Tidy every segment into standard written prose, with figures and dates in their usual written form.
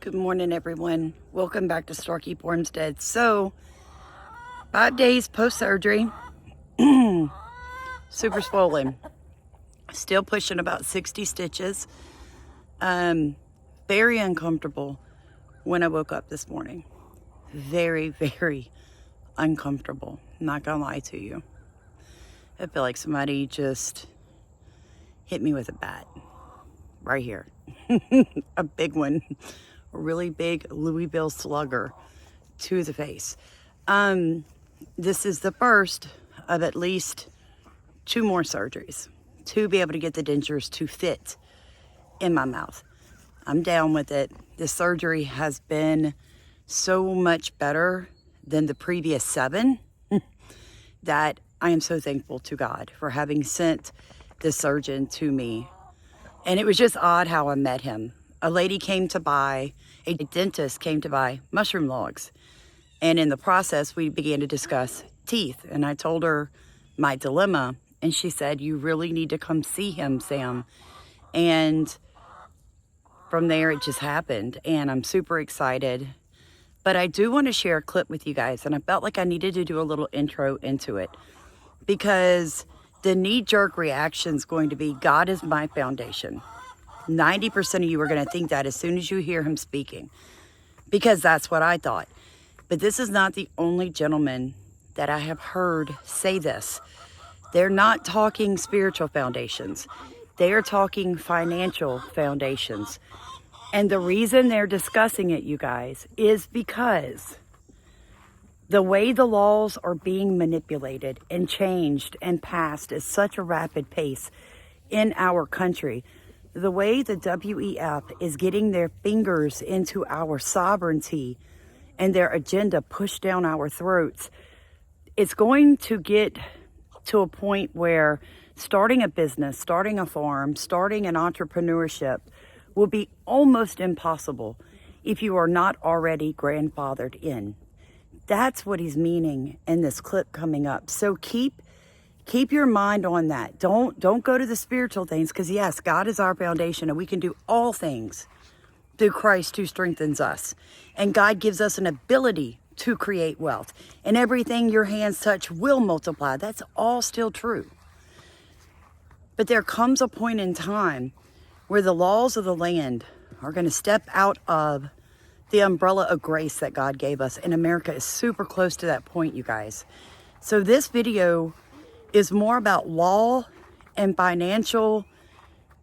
Good morning, everyone. Welcome back to Starkey Bormstead. So, 5 days post-surgery, super swollen. Still pushing about 60 stitches. Very uncomfortable when I woke up this morning. Very, very uncomfortable. Not gonna lie to you. I feel like somebody just hit me with a bat right here. A big one. A really big Louisville slugger to the face. This is the first of at least 2 more surgeries to be able to get the dentures to fit in my mouth. I'm down with it. This surgery has been so much better than the previous 7 that I am so thankful to God for having sent this surgeon to me. And it was just odd how I met him. A dentist came to buy mushroom logs. And in the process, we began to discuss teeth. And I told her my dilemma. And she said, "You really need to come see him, Sam." And from there, it just happened. And I'm super excited. But I do want to share a clip with you guys. And I felt like I needed to do a little intro into it. Because the knee-jerk reaction is going to be, God is my foundation. 90% of you are going to think that as soon as you hear him speaking, because that's what I thought. But this is not the only gentleman that I have heard say this. They're not talking spiritual foundations. They are talking financial foundations. And the reason they're discussing it, you guys, is because the way the laws are being manipulated and changed and passed at such a rapid pace in our country. The way the WEF is getting their fingers into our sovereignty and their agenda pushed down our throats, it's going to get to a point where starting a business, starting a farm, starting an entrepreneurship will be almost impossible if you are not already grandfathered in. That's what he's meaning in this clip coming up. So keep your mind on that. Don't go to the spiritual things, because yes, God is our foundation and we can do all things through Christ who strengthens us. And God gives us an ability to create wealth. And everything your hands touch will multiply. That's all still true. But there comes a point in time where the laws of the land are going to step out of the umbrella of grace that God gave us. And America is super close to that point, you guys. So this video is more about law and financial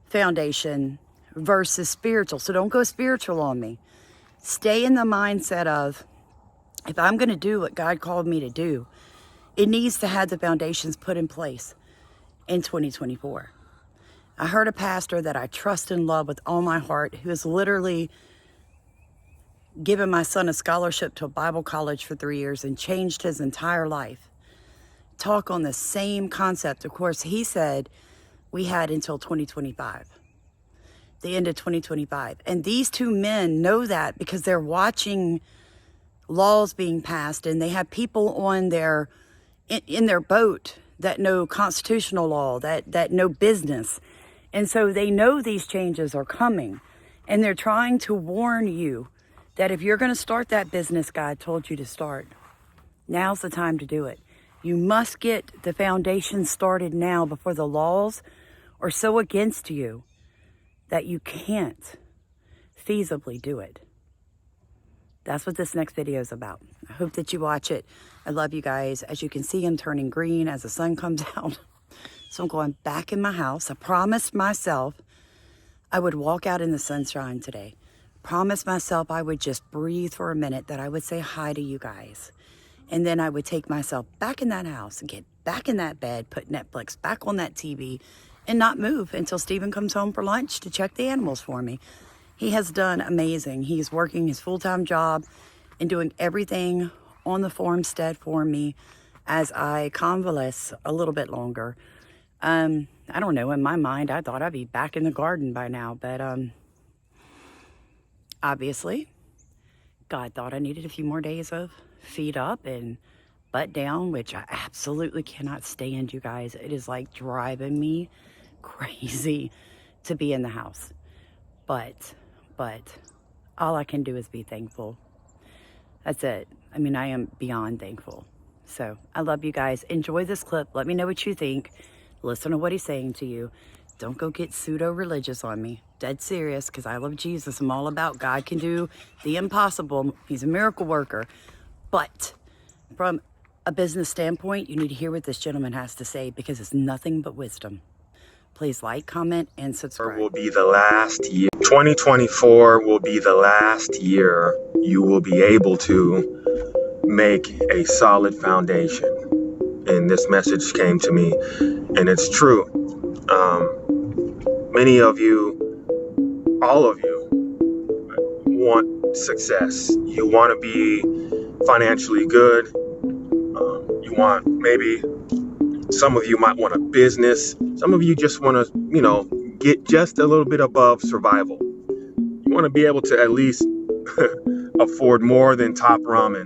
foundation versus spiritual. So don't go spiritual on me. Stay in the mindset of, if I'm going to do what God called me to do, it needs to have the foundations put in place in 2024. I heard a pastor that I trust and love with all my heart, who has literally given my son a scholarship to a Bible college for 3 years and changed his entire life, talk on the same concept. Of course, he said we had until 2025, the end of 2025. And these 2 men know that because they're watching laws being passed, and they have people on in their boat that know constitutional law, that know business. And so they know these changes are coming, and they're trying to warn you that if you're going to start that business God told you to start, now's the time to do it. You must get the foundation started now before the laws are so against you that you can't feasibly do it. That's what this next video is about. I hope that you watch it. I love you guys. As you can see, I'm turning green as the sun comes out. So I'm going back in my house. I promised myself I would walk out in the sunshine today. Promised myself I would just breathe for a minute, that I would say hi to you guys. And then I would take myself back in that house and get back in that bed, put Netflix back on that TV, and not move until Stephen comes home for lunch to check the animals for me. He has done amazing. He's working his full-time job and doing everything on the farmstead for me as I convalesce a little bit longer. I don't know, in my mind, I thought I'd be back in the garden by now, but obviously, God thought I needed a few more days of feet up and butt down, which I absolutely cannot stand, you guys. It is like driving me crazy to be in the house. But all I can do is be thankful. That's it. I mean, I am beyond thankful. So I love you guys. Enjoy this clip. Let me know what you think. Listen to what he's saying to you. Don't go get pseudo-religious on me. Dead serious, because I love Jesus. I'm all about God can do the impossible. He's a miracle worker. But from a business standpoint, you need to hear what this gentleman has to say, because it's nothing but wisdom. Please like, comment, and subscribe. Will be the last year. 2024 will be the last year you will be able to make a solid foundation. And this message came to me, and it's true. Many of you, all of you, want success. You want to be financially good. You want, maybe some of you might want a business. Some of you just want to, get just a little bit above survival. You want to be able to at least afford more than top ramen.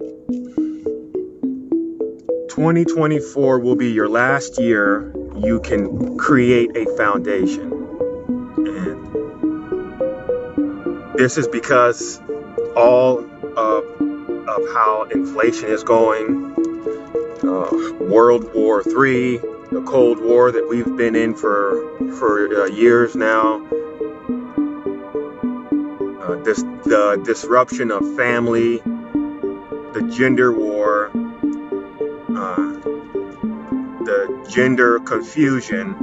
2024 will be your last year you can create a foundation. And this is because all of how inflation is going, World War III, the Cold War that we've been in for years now, the disruption of family, the gender war, the gender confusion,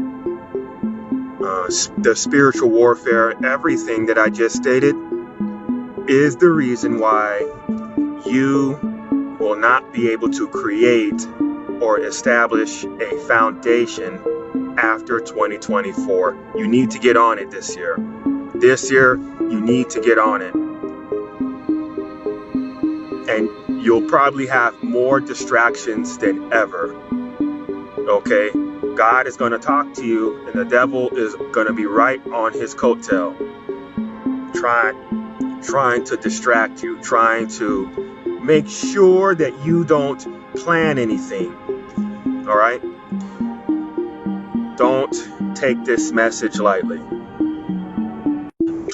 the spiritual warfare, everything that I just stated is the reason why you will not be able to create or establish a foundation after 2024. You need to get on it this year. This year, you need to get on it. And you'll probably have more distractions than ever. Okay? God is going to talk to you, and the devil is going to be right on his coattail, trying to distract you, trying to make sure that you don't plan anything. All right? Don't take this message lightly.